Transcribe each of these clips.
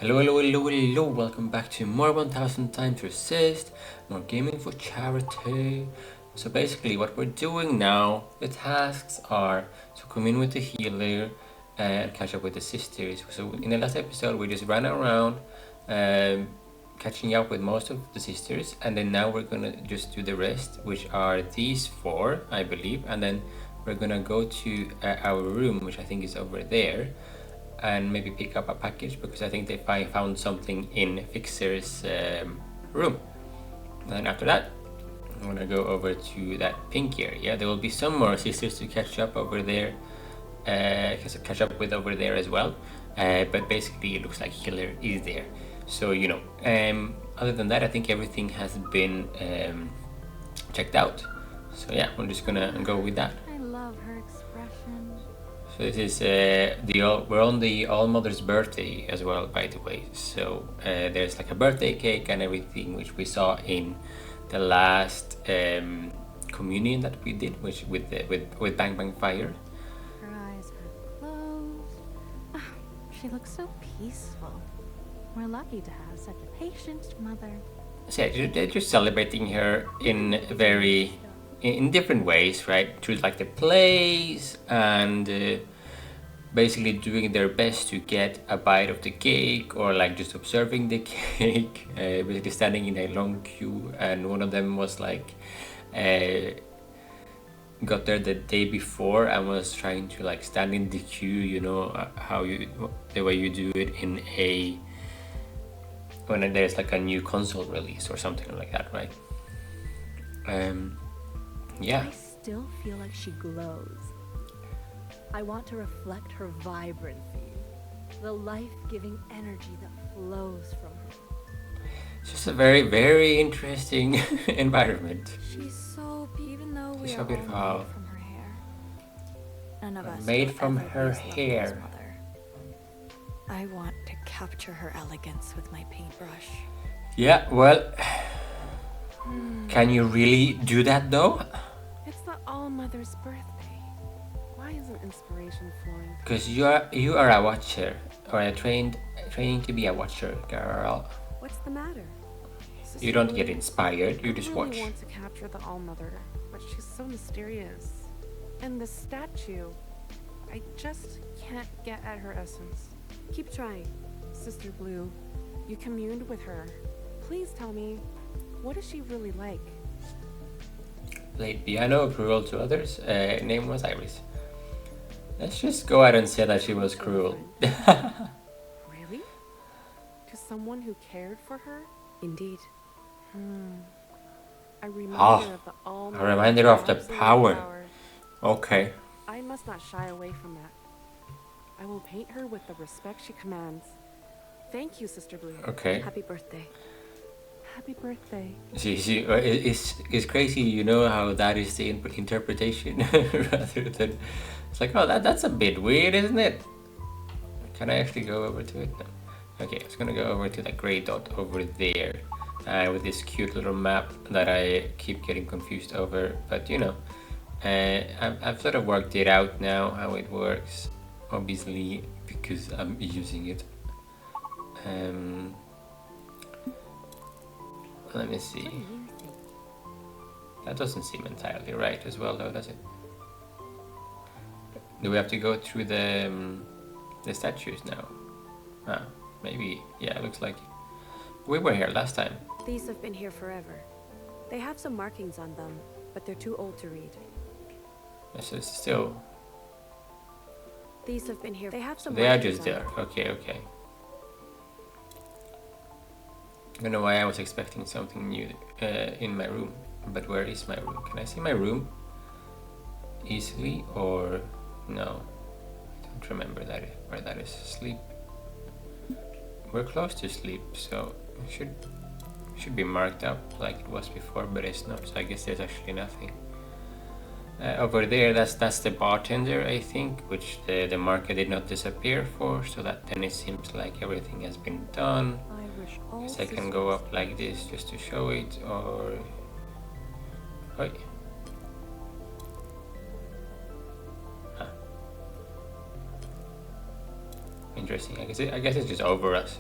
Hello, hello, hello, hello, welcome back to more 1000 times resist, more gaming for charity. So basically what we're doing now, the tasks are to commune with the healer and catch up with the sisters. So in the last episode we just ran around catching up with most of the sisters, and then now we're gonna just do the rest, which are these four, I believe, and then we're gonna go to our room, which I think is over there, and maybe pick up a package because I think they found something in Fixer's room. And then after that, I'm gonna go over to that pink area. There will be some more sisters to catch up over there, catch up with over there as well. But basically, it looks like Healer is there. So other than that, I think everything has been checked out. So yeah, we're just gonna go with that. I love her expression. So this is we're on the All Mother's birthday as well, by the way. So there's like a birthday cake and everything, which we saw in the last communion that we did, which with Bang Bang Fire. Her eyes are closed. She looks so peaceful. We're lucky to have such a patient mother. So yeah, they're just celebrating her in different ways, right? Through like the plays and basically doing their best to get a bite of the cake, or like just observing the cake, basically standing in a long queue. And one of them was like got there the day before and was trying to like stand in the queue, you know, the way you do it in when there's like a new console release or something like that, right? Yeah. I still feel like she glows. I want to reflect her vibrancy, the life-giving energy that flows from her. It's just a very, very interesting environment. She's so beautiful, even though we She's are so all beautiful. made from her hair. None of us Made will from ever her be as lovely as hair. Mother. I want to capture her elegance with my paintbrush. Yeah, well, can you really do that though? It's the All-Mother's birthday. Why isn't inspiration flowing? Because you are a watcher, or a training to be a watcher, girl. What's the matter? You don't get inspired, you I just really watch. want to capture the All-Mother, but she's so mysterious. And the statue, I just can't get at her essence. Keep trying. Sister Blue, you communed with her. Please tell me, what is she really like? Played piano, cruel to others. Name was Iris. Let's just go ahead and say that she was cruel. Really? To someone who cared for her? Indeed. A reminder of the A All-Mother's reminder of the absolute power. Okay. I must not shy away from that. I will paint her with the respect she commands. Thank you, Sister Blue. Okay. Happy birthday. Happy birthday. It's crazy, you know, how that is the interpretation rather than it's like, oh, that's a bit weird, isn't it? Can I actually go over to it? No. Okay, I was gonna go over to that gray dot over there with this cute little map that I keep getting confused over, but you know, I've sort of worked it out now how it works, obviously, because I'm using it. Let me see. That doesn't seem entirely right as well, though, does it? Do we have to go through the statues now? Ah, maybe. Yeah, it looks like we were here last time. These have been here forever. They have some markings on them, but they're too old to read. So it's still. These have been here. They have some They are markings just on there. them. Okay. I don't know why I was expecting something new in my room, but where is my room? Can I see my room easily, or no? I don't remember where that is. Sleep. We're close to sleep, so it should be marked up like it was before, but it's not. So I guess there's actually nothing. Over there, that's the bartender, I think, which the marker did not disappear for, so that then it seems like everything has been done. I wish all Guess I can go up like this just to show it, or... Oi. Interesting. I guess it's just over us.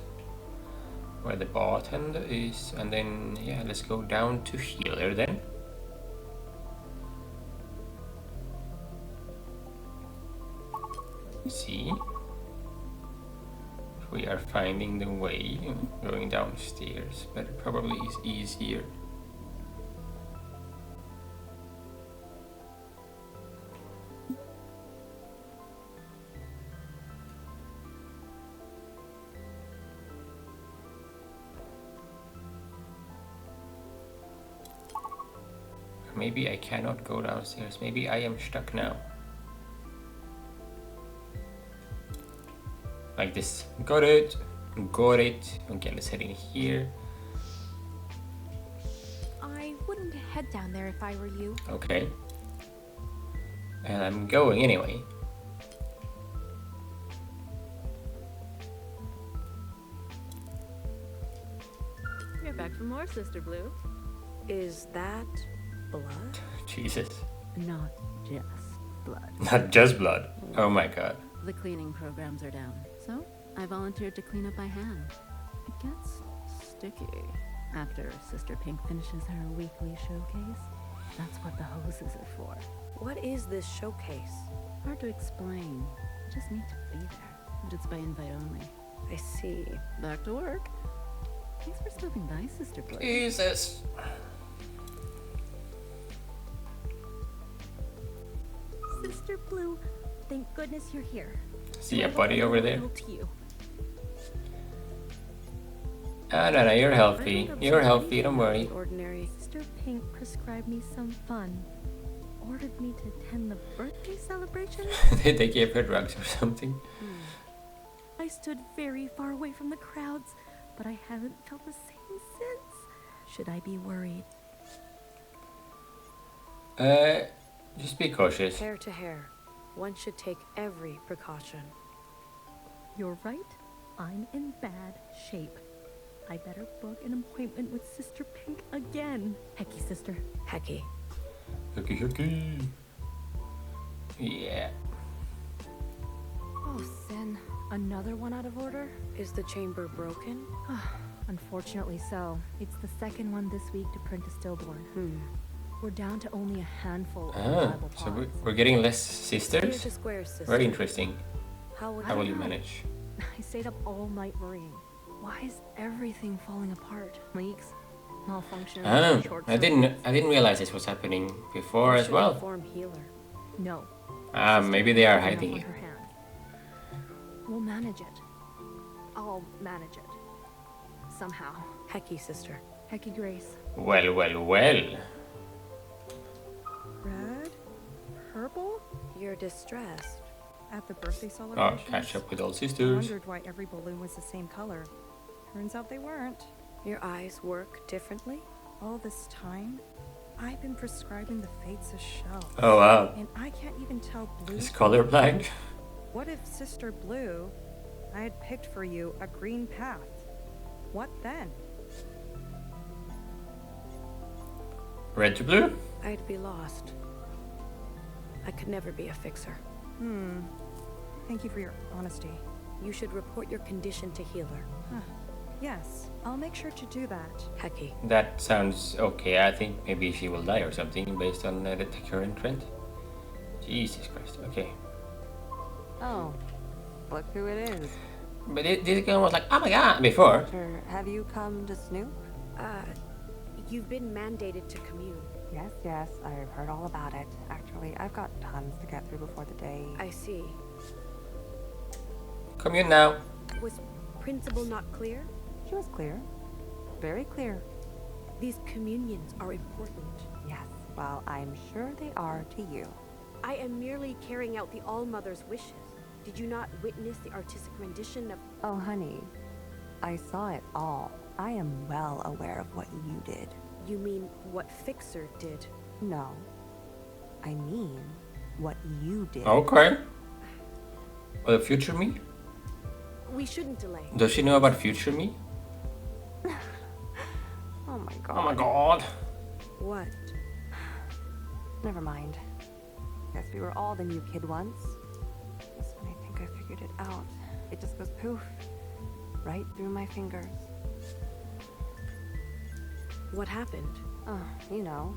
where the bartender is, and then yeah, let's go down to healer then. See, we are finding the way, going downstairs, but it probably is easier. Maybe I cannot go downstairs. Maybe I am stuck now. Like this. Got it. Got it. Okay, let's head in here. I wouldn't head down there if I were you. Okay. And I'm going anyway. You're back for more, Sister Blue. Is that blood? Jesus. Not just blood. Not just blood. Oh my god. The cleaning programs are down, so I volunteered to clean up by hand. It gets sticky after Sister Pink finishes her weekly showcase. That's what the hoses are for. What is this showcase? Hard to explain. You just need to be there. And it's by invite only. I see. Back to work. Thanks for stopping by, Sister Blue. Jesus. Sister Blue, thank goodness you're here. See a buddy over there? To you. Ah, no, you're healthy. You're healthy, don't worry. Ordinary. Sister Pink prescribed me some fun. Ordered me to attend the birthday celebration. They gave her drugs or something. I stood very far away from the crowds, but I haven't felt the same since. Should I be worried? Just be cautious. Hair to hair. One should take every precaution. You're right. I'm in bad shape. I better book an appointment with Sister Pink again. Hekki, sister. Hekki. Hekki, Hekki. Yeah. Oh, Sin. Another one out of order? Is the chamber broken? Unfortunately so. It's the second one this week to print a stillborn. We're down to only a handful of viable So pods. we're getting less Here's sisters? a square, sister. Very interesting. How would How will you you know. manage? I stayed up all night worrying. Why is everything falling apart? Leaks, malfunctions, short I didn't realize this was happening before as well. Inform healer. No. Maybe they are Enough hiding on it. her hand. We'll manage it. I'll manage it. Somehow. Hekki, sister. Hekki Grace. Well, well, well. Red? Purple? You're distressed. At the birthday Oh, celebration? catch up with all I sisters. wondered why every balloon was the same color. Turns out they weren't. Your eyes work differently? All this time, I've been prescribing the fates a show. Oh wow. And I can't even tell blue. He's colorblind. What if Sister Blue, I had picked for you a green path? What then? Red to blue? I'd be lost. I could never be a fixer. Thank you for your honesty. You should report your condition to healer. Yes, I'll make sure to do that. Hekki. That sounds okay. I think maybe she will die or something based on the current trend. Jesus Christ. Okay. Oh, look who it is. But this girl was like, oh my god, before. Sure, have you come to snoop? You've been mandated to commune. Yes, I've heard all about it. Actually, I've got tons to get through before the day. I see. Commune now. Was Principal not clear? She was clear. Very clear. These communions are important. Yes, well, I'm sure they are to you. I am merely carrying out the All-Mother's wishes. Did you not witness the artistic rendition of... Oh, honey, I saw it all. I am well aware of what you did. You mean what Fixer did? No, I mean what you did. Okay. Well, the future me? We shouldn't delay. Does she know about future me? Oh my god. Oh my god. What? Never mind. Guess we were all the new kid once. Just when I think I figured it out, it just goes poof. Right through my fingers. What happened? Oh, you know.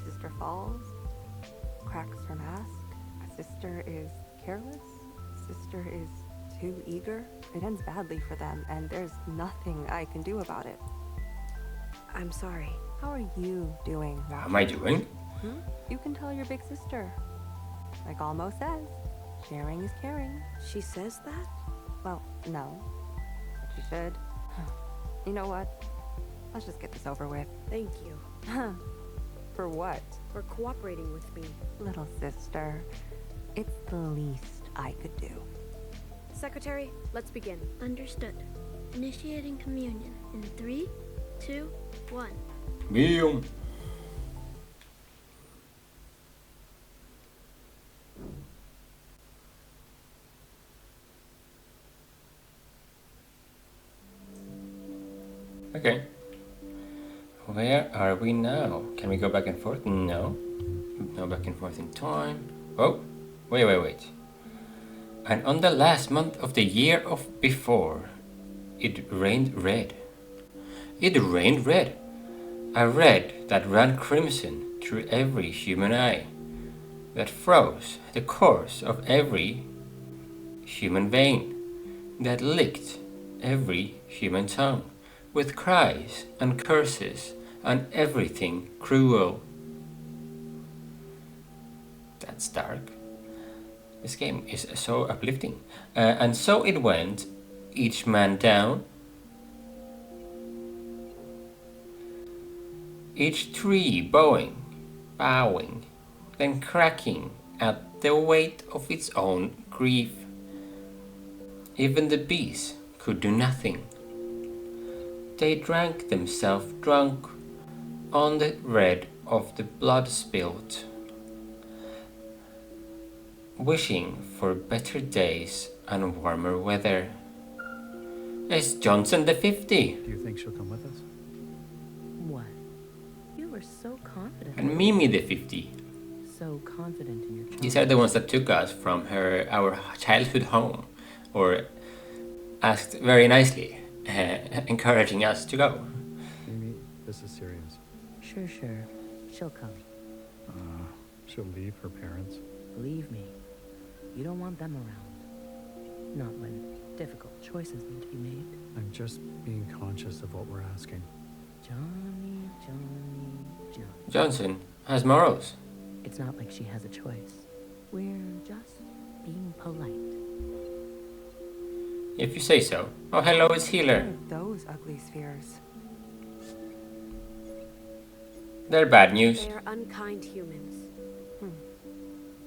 Sister falls, cracks her mask. Sister is careless. Sister is too eager. It ends badly for them, and there's nothing I can do about it. I'm sorry. How are you doing? How am I doing? You can tell your big sister. Like Almo says, sharing is caring. She says that? Well, no. But she should. You know what? Let's just get this over with. Thank you. For what? For cooperating with me. Little sister, it's the least I could do. Secretary, let's begin. Understood. Initiating communion in 3, 2, 1. Boom. Okay. Where are we now? Can we go back and forth? No. No back and forth in time. Oh, wait. And on the last month of the year of before, it rained red. It rained red. A red that ran crimson through every human eye, that froze the course of every human vein, that licked every human tongue, with cries and curses and everything cruel. That's dark. This game is so uplifting. And so it went, each man down, each tree bowing, then cracking at the weight of its own grief. Even the bees could do nothing. They drank themselves drunk on the red of the blood spilt, wishing for better days and warmer weather. It's Johnson the 50. Do you think she'll come with us? What? You were so confident. And Mimi the 50. So confident in your child. These are the ones that took us from our childhood home, or asked very nicely, encouraging us to go. Mimi, this is serious. Sure. She'll come. She'll leave her parents. Believe me, you don't want them around. Not when difficult choices need to be made. I'm just being conscious of what we're asking. Johnny. Johnson has morals. It's not like she has a choice. We're just being polite. If you say so. Oh, hello, it's Healer. What are those ugly spheres? They're bad news. They are unkind humans.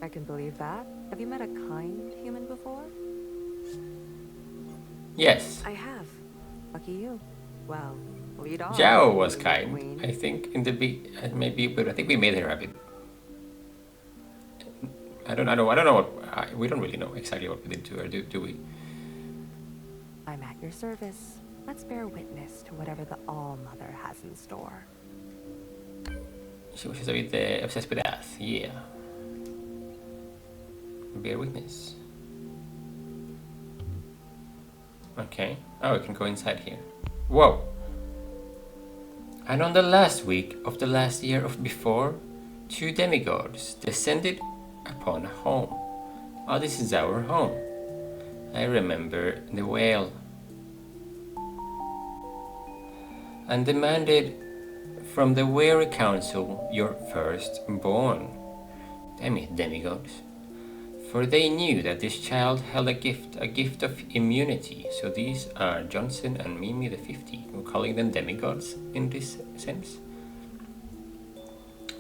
I can believe that. Have you met a kind human before? Yes. I have. Lucky you. Well, lead on. Zhao was Queen. kind, I think, in the maybe, but I think we made her a bit. I don't know what we don't really know exactly what we did to her, do we? I'm at your service. Let's bear witness to whatever the All-Mother has in store. She was just a bit obsessed with us, yeah. Bear witness. Okay. Oh, we can go inside here. Whoa. And on the last week of the last year of before, 2 demigods descended upon a home. Oh, this is our home. I remember the whale. And demanded from the weary council your firstborn. Damn it, demigods. For they knew that this child held a gift of immunity. So these are Johnson and Mimi the 50. We're calling them demigods in this sense.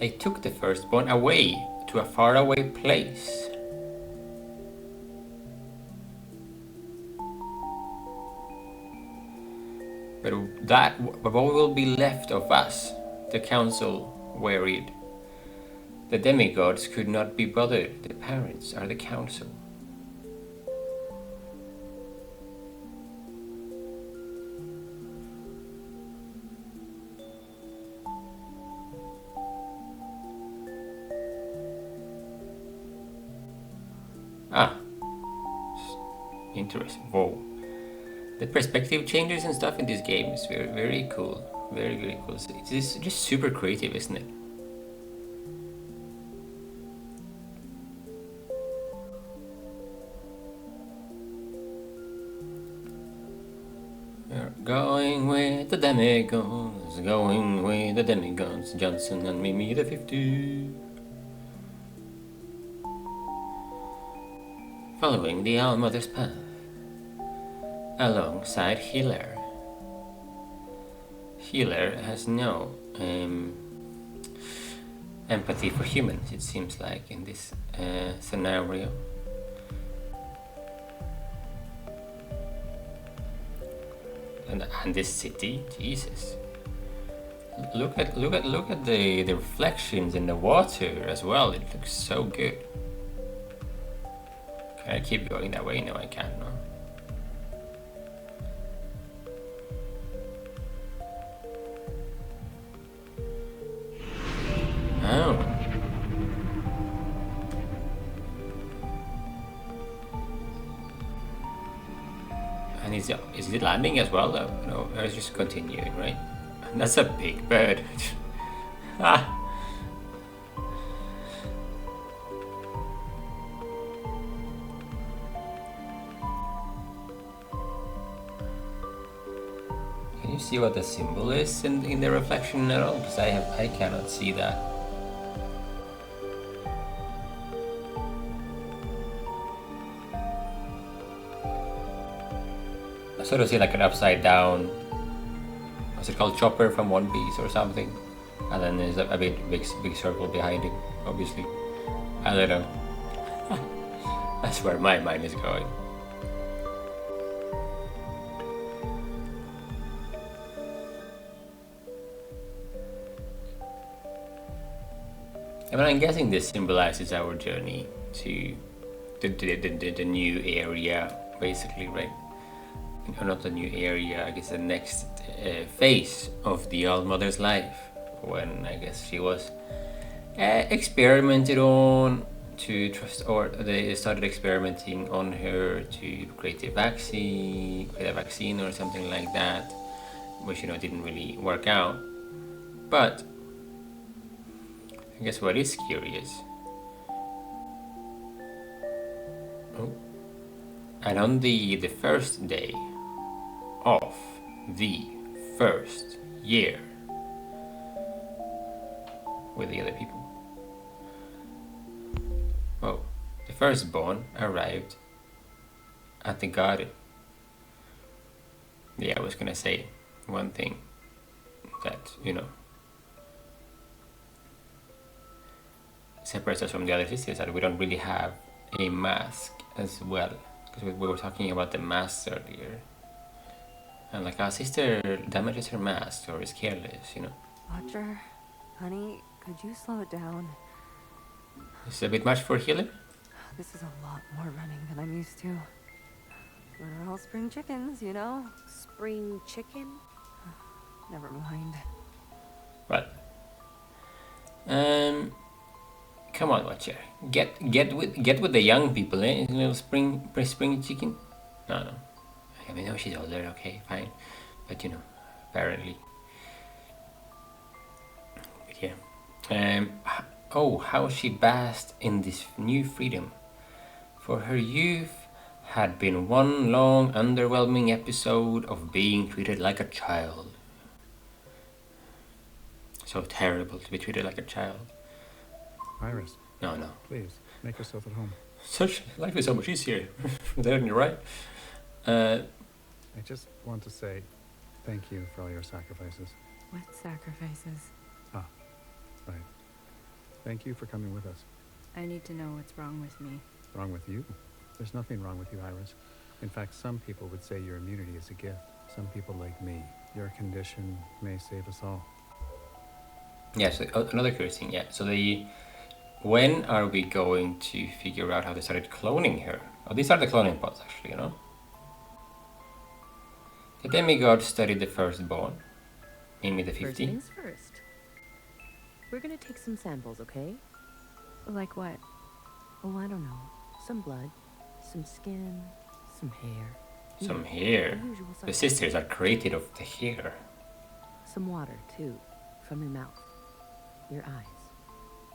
They took the firstborn away to a faraway place. But what will be left of us? The council wearied. The demigods could not be bothered. The parents are the council. Interesting. Whoa. The perspective changes and stuff in this game is very, very cool. Very, very cool. It's just super creative, isn't it? We're going with the demigods, going with the demigods, Johnson and Mimi the 50. Following the Allmother's path, alongside Healer. Healer has no empathy for humans, it seems like, in this scenario. And this city, Jesus! Look at the reflections in the water as well. It looks so good. Can I keep going that way? No, I can't. No. Oh. And is it landing as well? No, it's just continuing, right? That's a big bird. Ah. Can you see what the symbol is in the reflection at all? Because I cannot see that. I sort of see like an upside down, what's it called, chopper from One Piece or something, and then there's a big circle behind it, obviously. I don't know. That's where my mind is going. I mean, I'm guessing this symbolizes our journey to the new area, basically, right? Or not the new area, I guess the next phase of the Allmother's life, when I guess she was experimented on to trust, or they started experimenting on her to create a vaccine or something like that, which didn't really work out. But I guess what is curious, and on the first day of the first year with the other people, the firstborn arrived at the garden. Yeah, I was gonna say one thing that separates us from the other sisters, that we don't really have a mask as well, because we were talking about the masks earlier, and like our sister damages her mask or is careless. Roger, honey, could you slow it down? This is a bit much for Healer. This is a lot more running than I'm used to. We're all spring chickens, Spring chicken? Never mind. But come on, Watcher. Get with the young people, eh? Little spring chicken. No. I mean, no, she's older. Okay, fine. But apparently. But yeah. Oh, how she basked in this new freedom. For her youth had been one long, underwhelming episode of being treated like a child. So terrible to be treated like a child. Iris. No. Please, make yourself at home. Life is so much easier without any right. I just want to say thank you for all your sacrifices. What sacrifices? Ah, right. Thank you for coming with us. I need to know what's wrong with me. Wrong with you? There's nothing wrong with you, Iris. In fact, some people would say your immunity is a gift. Some people like me. Your condition may save us all. Yeah, so another curious thing, yeah. So when are we going to figure out how they started cloning her? Oh, these are the cloning pods, actually, The demigod studied the firstborn, Mimi the 50. First things first. We're gonna take some samples, okay? Like what? Oh, I don't know. Some blood, some skin, some hair. Some hair. The usual The suspects. sisters are created of the hair. Some water, too, from your mouth, your eyes.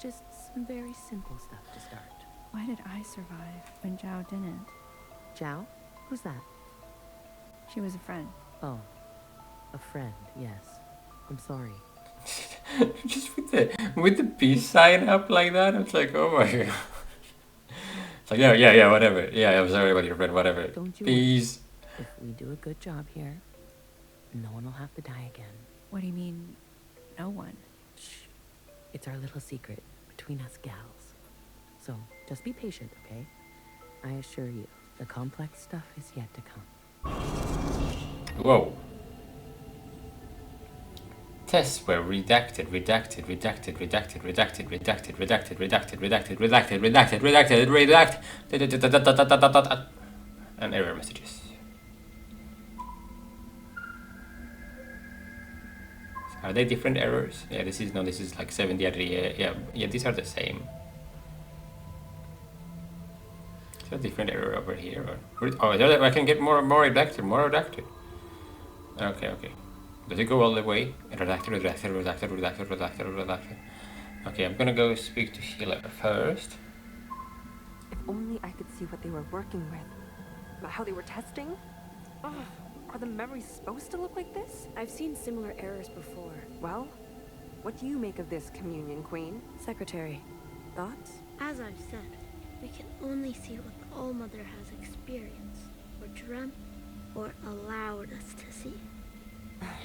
Just some very simple stuff to start. Why did I survive when Zhao didn't? Zhao? Who's that? She was a friend. Oh, a friend, yes. I'm sorry. Just with the peace sign up like that, it's like, oh my god. It's like, yeah, whatever. Yeah, I'm sorry about your friend, whatever. Don't you Peace. If we do a good job here, no one will have to die again. What do you mean, no one? Shh. It's our little secret between us gals. So, just be patient, okay? I assure you, the complex stuff is yet to come. Whoa. Tests were redacted. And error messages. Are they different errors? Yeah, this is like 70. Yeah, these are the same. Is there a different error over here? Or oh, I can get more redacted. Okay. Does it go all the way? Redacted. Okay, I'm gonna go speak to Sheila first. If only I could see what they were working with. How they were testing? Ugh, are the memories supposed to look like this? I've seen similar errors before. Well, what do you make of this communion, Queen? Secretary, thoughts? As I've said, we can only see what the All-Mother has experienced, or dreamt, or allowed us to see.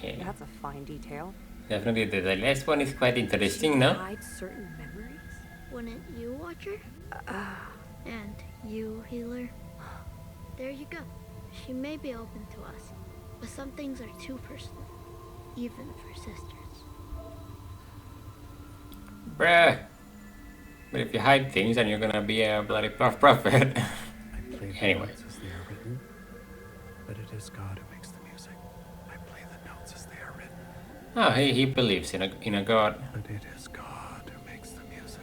Yeah. That's a fine detail. Definitely, the last one is quite interesting, no? Hide certain memories? Wouldn't you, Watcher? And you, Healer? There you go. She may be open to us, but some things are too personal, even for sisters. Bruh. But if you hide things, then you're gonna be a bloody prophet. I play the Anyway. notes as they are written, but it is God who makes the music. I play the notes as they are written, Oh, he believes in a god. but it is God who makes the music.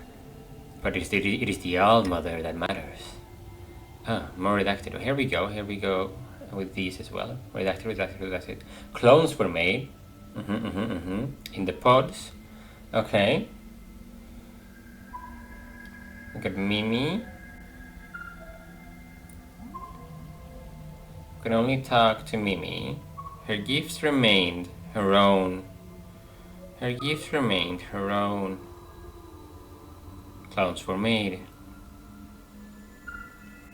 But it is the All-Mother that matters. Ah, more redacted. Here we go with these as well. Redacted. Clones were made. In the pods. Okay. We got Mimi. Can only talk to Mimi. Her gifts remained her own. Clones were made.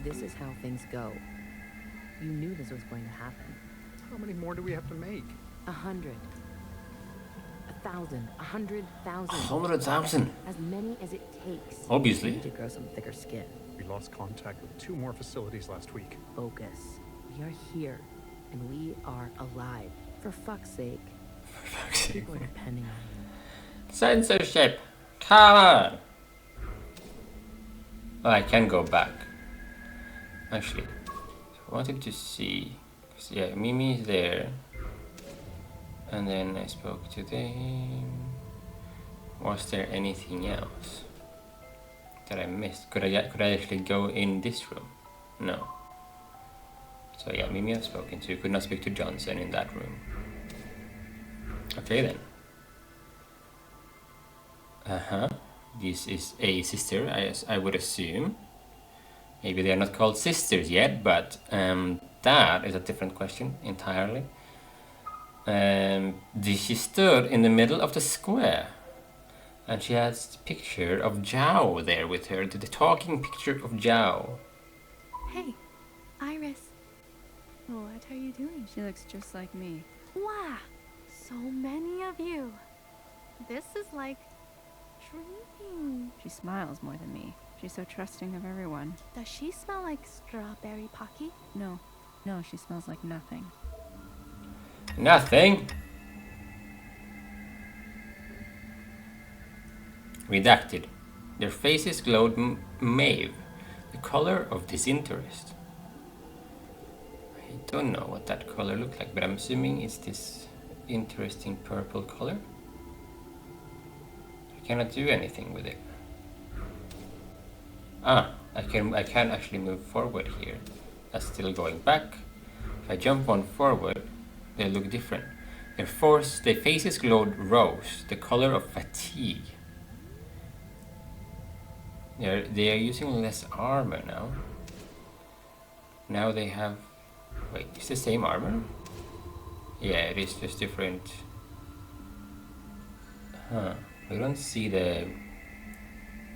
This is how things go. You knew this was going to happen. How many more do we have to make? 100. 1,000. 100,000. 100,000. As many as it takes. Obviously. You need to grow some thicker skin. We lost contact with 2 more facilities last week. Focus. We are here, and we are alive. For fuck's sake. People are depending on you. Censorship. Come on. Well, I can go back. Actually, I wanted to see. 'Cause, yeah, Mimi is there. And then I spoke to them. Was there anything else that I missed? Could I actually go in this room? No. So yeah, Mimi I've spoken to. Could not speak to Johnson in that room. Okay then. This is a sister, I would assume. Maybe they are not called sisters yet, but that is a different question entirely. She stood in the middle of the square, and she has a picture of Zhao there with her, the talking picture of Zhao. Hey, Iris. What are you doing? She looks just like me. Wow, so many of you. This is like dreaming. She smiles more than me. She's so trusting of everyone. Does she smell like strawberry pocky? No, she smells like nothing. Nothing. Redacted. Their faces glowed mauve, the color of disinterest. I don't know what that color looked like, but I'm assuming it's this interesting purple color. I cannot do anything with it. I can actually move forward here. That's still going back. If I jump one forward, they look different. Their faces glowed rose, the color of fatigue. They are using less armor now. Now they have... Wait, it's the same armor? Yeah, it is just different. Huh. We don't see the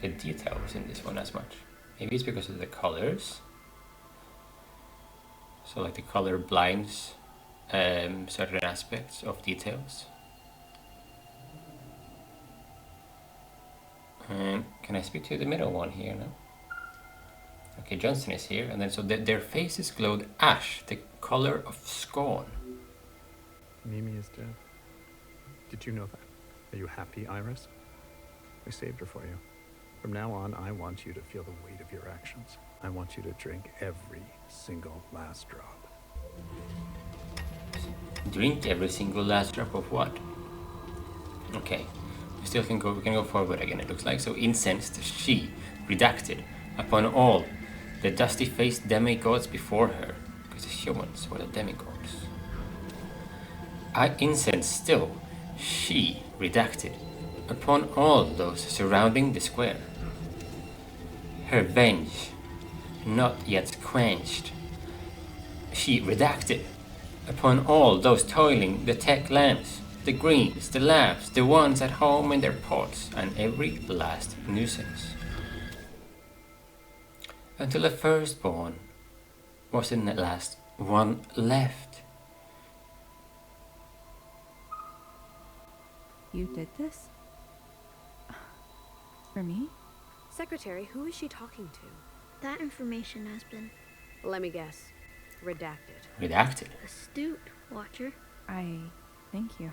details in this one as much. Maybe it's because of the colors. So like the color blinds certain aspects of details. Can I speak to the middle one here now? Okay, Johnson is here, and then so their faces glowed ash, the color of scorn. Mimi is dead. Did you know that? Are you happy, Iris? We saved her for you. From now on, I want you to feel the weight of your actions. I want you to drink every single last drop. Drink every single last drop of what? Okay, we still can go. We can go forward again. It looks like so. Incensed, she redacted upon all the dusty-faced demigods before her, because the humans were the demigods. I incensed still, she redacted upon all those surrounding the square. Her venge, not yet quenched, she redacted upon all those toiling the tech lamps, the greens, the labs, the ones at home in their pods, and every last nuisance. Until the firstborn was in the last one left. You did this? For me? Secretary, who is she talking to? That information has been Let me guess. Redacted. Redacted. astute, Watcher. I thank you.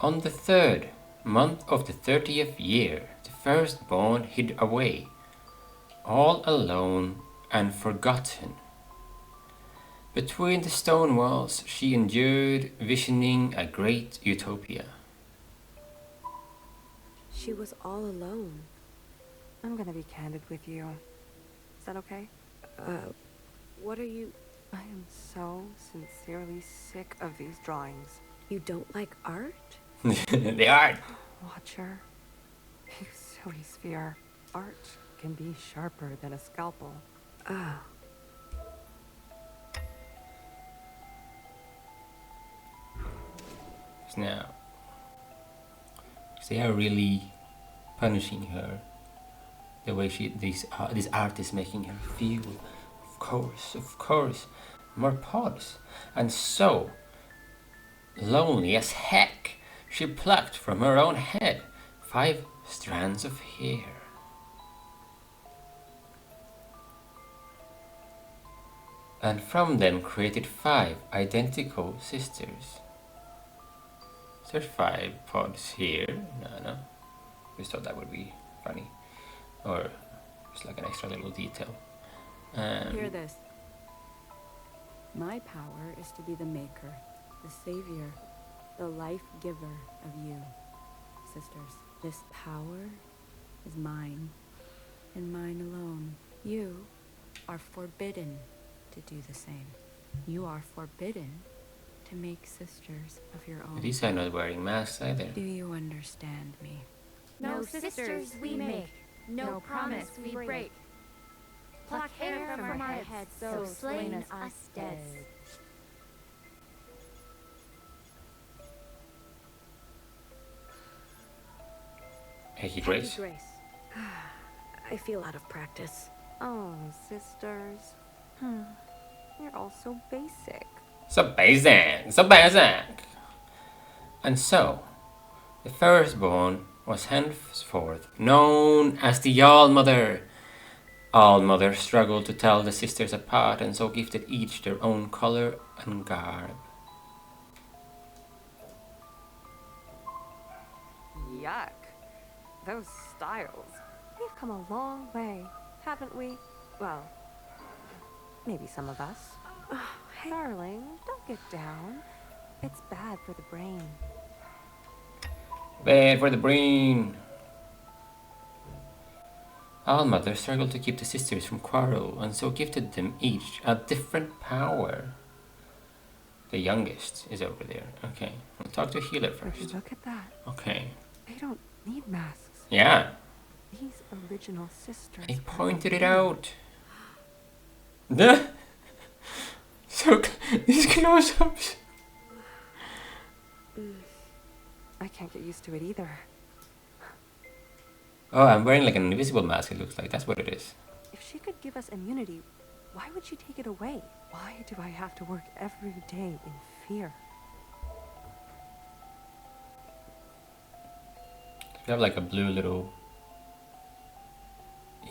On the 3rd month of the 30th year, the firstborn hid away, all alone and forgotten. Between the stone walls she endured, visioning a great utopia. She was all alone. I'm gonna be candid with you. Is that okay? What are you... I am so sincerely sick of these drawings. You don't like art? The art! Watcher, you silly sphere. Art can be sharper than a scalpel. Ah. Now, they are really punishing her. The way this art is making her feel. Of course, more pods. And so, lonely as heck, she plucked from her own head 5 strands of hair. And from them created 5 identical sisters. There's 5 pods here. No. Just thought that would be funny. Or just like an extra little detail. Hear this. My power is to be the maker, the savior, the life giver of you, sisters. This power is mine, and mine alone. You are forbidden to do the same. You are forbidden to make sisters of your own. These are not wearing masks either. Do you understand me? No sisters we make, no promise we break. Pluck hair from our heads, so slain us dead. Hekki Grace. Grace. I feel out of practice. Oh, sisters. You're all so basic. So basic. And so, the firstborn was henceforth known as the All-Mother. All-Mother struggled to tell the sisters apart, and so gifted each their own color and garb. Yuck. Those styles. We've come a long way, haven't we? Well, maybe some of us. Oh, hey. Darling, don't get down. It's bad for the brain. Bad for the brain. Allmother struggled to keep the sisters from quarrel and so gifted them each a different power. The youngest is over there. Okay, we'll talk to Healer Would you first. look at that? Okay. They don't need masks. Yeah, These original sisters. I were pointed it you. out. So these close-ups. I can't get used to it either. Oh, I'm wearing like an invisible mask, it looks like. That's what it is. If she could give us immunity, why would she take it away? Why do I have to work every day in fear? We have like a blue little...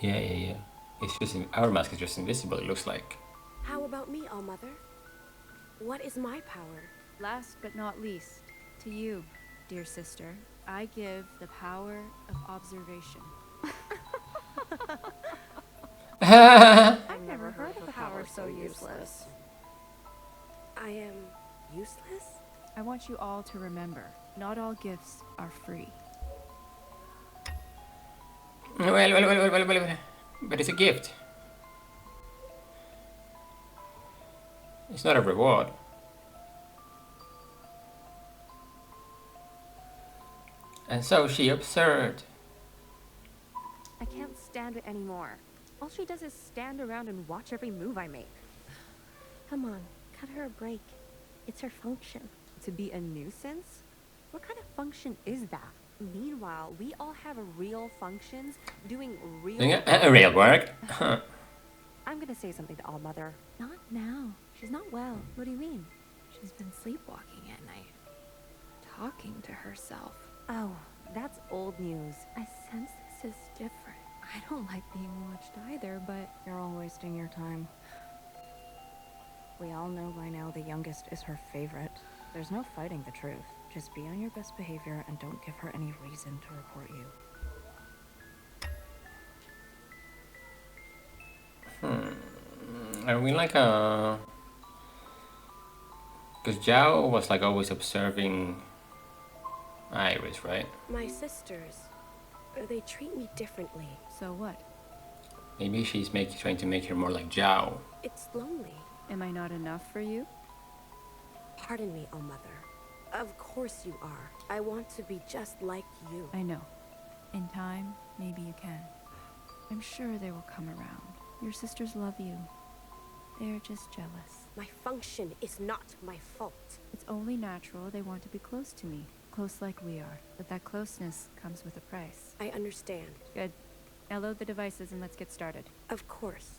Yeah. It's just... Our mask is just invisible, it looks like. How about me, Allmother? What is my power? Last but not least, to you, dear sister, I give the power of observation. I've never heard of a power so useless. I am useless? I want you all to remember, not all gifts are free. Well. But it's a gift. It's not a reward. And so she observed. I can't stand it anymore. All she does is stand around and watch every move I make. Come on, cut her a break. It's her function. To be a nuisance? What kind of function is that? Meanwhile, we all have real functions, doing real Real work. I'm gonna say something to Allmother. Not now. She's not well. What do you mean? She's been sleepwalking at night. Talking to herself. Oh, that's old news. I sense this is different. I don't like being watched either, but... You're all wasting your time. We all know by now the youngest is her favorite. There's no fighting the truth. Just be on your best behavior and don't give her any reason to report you. Are we like a... Because Zhao was like always observing Iris, right? My sisters. They treat me differently. So what? Maybe she's trying to make her more like Zhao. It's lonely. Am I not enough for you? Pardon me, Allmother. Of course you are. I want to be just like you. I know. In time, maybe you can. I'm sure they will come around. Your sisters love you. They're just jealous. My function is not my fault. It's only natural they want to be close to me. Close like we are. But that closeness comes with a price. I understand. Good. Now load the devices and let's get started. Of course.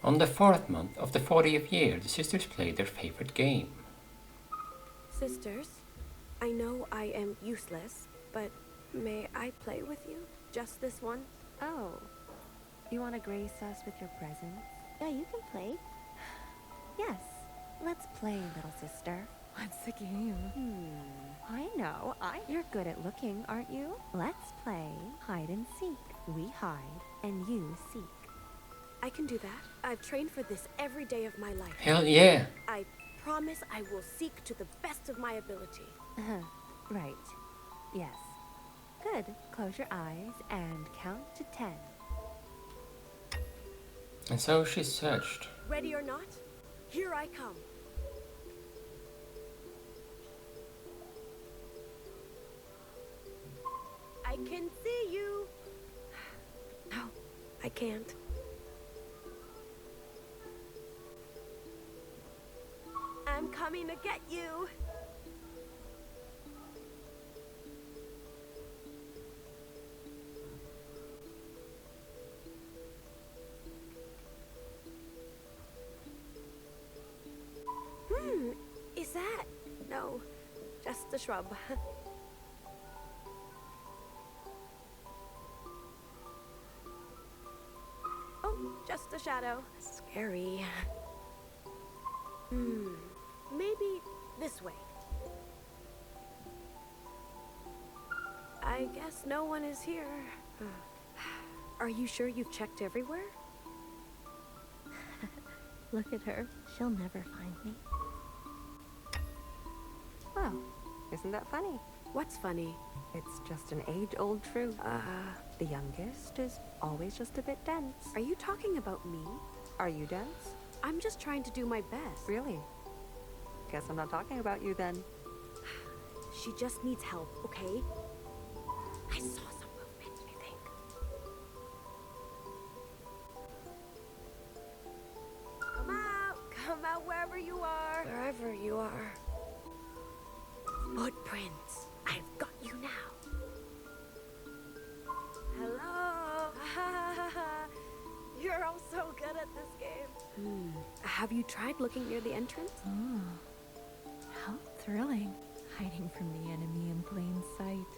On the 4th month of the 40th year, the sisters played their favorite game. Sisters, I know I am useless, but may I play with you? Just this one? Oh, you want to grace us with your presence? Yeah, you can play. Yes, let's play, little sister. What's the game? I know. You're good at looking, aren't you? Let's play hide and seek. We hide and you seek. I can do that. I've trained for this every day of my life. Hell yeah! I promise I will seek to the best of my ability. Right. Yes. Good. Close your eyes and count to 10. And so she searched. Ready or not, here I come. I can see you. No, I can't. I'm coming to get you. Is that? No, just a shrub. Oh, just a shadow. Scary. Maybe this way. I guess no one is here. Are you sure you've checked everywhere? Look at her. She'll never find me. Well, isn't that funny? What's funny? It's just an age-old truth. The youngest is always just a bit dense. Are you talking about me? Are you dense? I'm just trying to do my best. Really? Guess I'm not talking about you then. She just needs help, okay? I saw some movement, I think. Come out wherever you are. Wherever you are. Footprints. I've got you now. Hello. You're all so good at this game. Have you tried looking near the entrance? Oh, how thrilling. Hiding from the enemy in plain sight.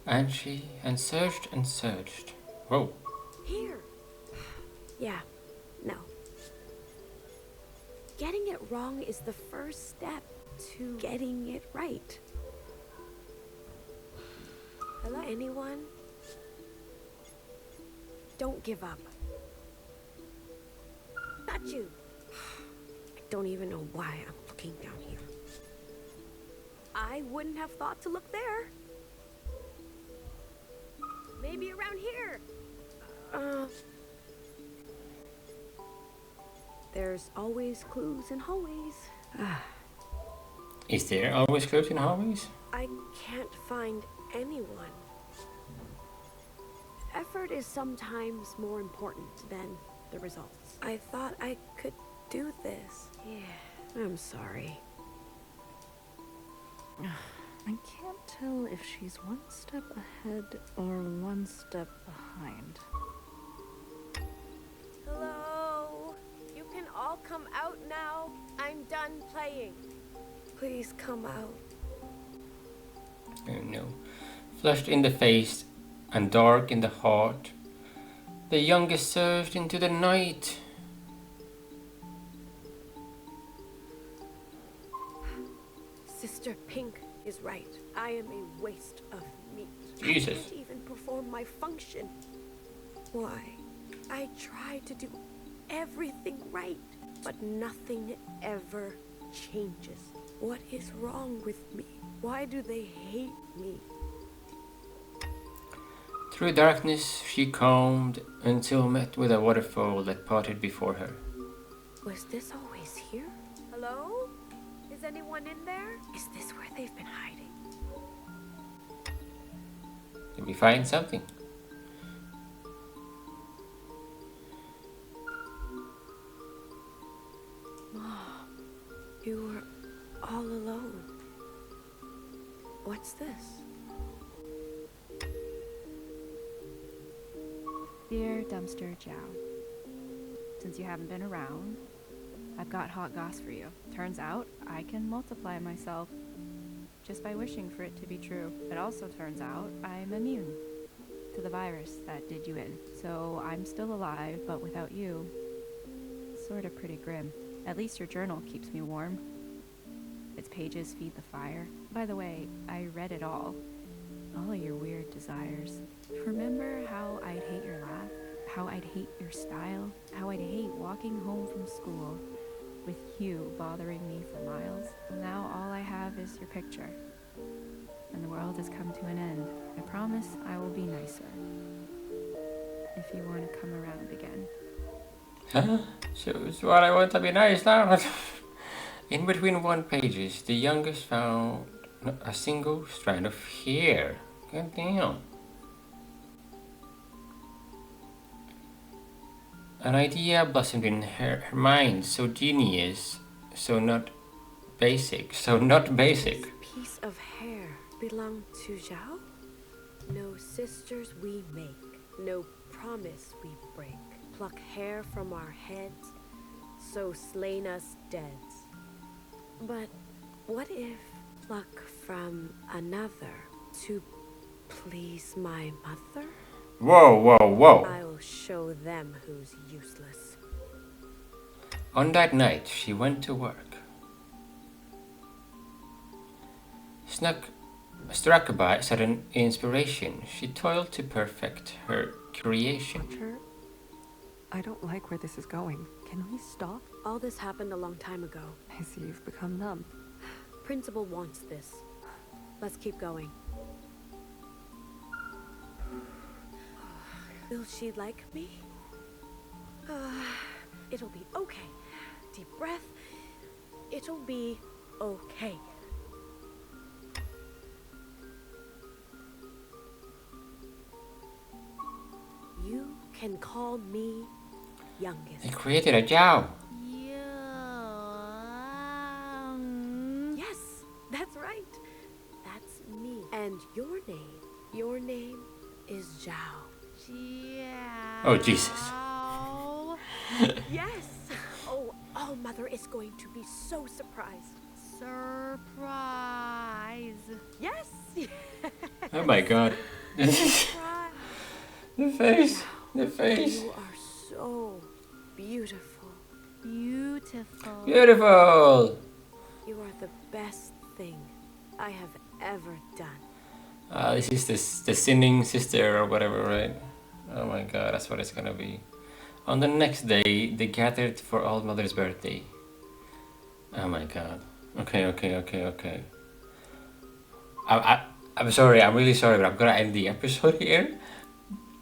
And searched. Whoa. Here. Yeah. No. Getting it wrong is the first step to getting it right. Hello? Anyone? Don't give up. Not you. I don't even know why I'm looking down here. I wouldn't have thought to look there. Maybe around here. There's always clues in hallways. Is there always clues in hallways? I can't find anyone. Effort is sometimes more important than the results. I thought I could do this. Yeah, I'm sorry. I can't tell if she's one step ahead or one step behind. Hello? You can all come out now. I'm done playing. Please come out. Oh no. Flushed in the face and dark in the heart, the youngest surged into the night. Sister Pink is right. I am a waste of meat. Jesus. I can't even perform my function. Why? I try to do everything right, but nothing ever changes. What is wrong with me? Why do they hate me? Through darkness she combed until met with a waterfall that parted before her. Was this always here? Hello? Is anyone in there? Is this where they've been hiding? Did we find something? Mom, you were all alone. What's this? Dear Dumpster Jow, since you haven't been around, I've got hot goss for you. Turns out I can multiply myself just by wishing for it to be true. It also turns out I'm immune to the virus that did you in. So I'm still alive, but without you, sort of pretty grim. At least your journal keeps me warm. Its pages feed the fire. By the way, I read it all of your weird desires. Remember how I'd hate your laugh? How I'd hate your style? How I'd hate walking home from school with you bothering me for miles? Now all I have is your picture. And the world has come to an end. I promise I will be nicer. If you want to come around again. Huh? Choose what I want to be nice now. In between one pages, the youngest found a single strand of hair. God damn. An idea blossomed in her mind, so genius, so not basic. This piece of hair belong to Zhao? No sisters we make, no promise we break. Pluck hair from our heads, so slain us dead. But what if pluck from another to please my mother? Whoa, whoa, whoa. I'll show them who's useless. On that night, she went to work. Struck by sudden inspiration, she toiled to perfect her creation. Butcher, I don't like where this is going. Can we stop? All this happened a long time ago. I see you've become numb. Principal wants this. Let's keep going. Will she like me? It'll be okay. Deep breath. It'll be okay. You can call me youngest. They created a Zhao. Yes, that's right. That's me. And your name is Zhao. Oh, Jesus. Yes. Oh, Mother is going to be so surprised. Surprise. Yes. Oh my god. Surprise. The face. The face. You are so beautiful. Beautiful. Beautiful. You are the best thing I have ever done. This is the sinning sister or whatever, right? Oh my god, that's what it's gonna be. On the next day, they gathered for All Mother's birthday. Oh my god. Okay. I'm sorry, I'm really sorry, but I'm gonna end the episode here.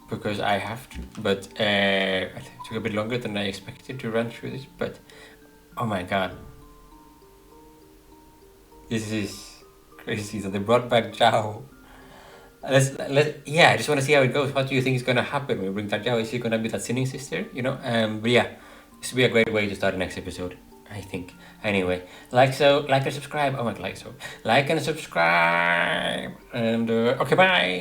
Because I have to. But it took a bit longer than I expected to run through this. But, oh my god. This is crazy. So they brought back Zhao. Yeah, I just want to see how it goes. What do you think is going to happen when we bring that Zhao? Is she going to be that sinning sister? You know? But yeah, this would be a great way to start the next episode, I think. Anyway, like and subscribe. Oh my god, like and subscribe. And, okay, bye.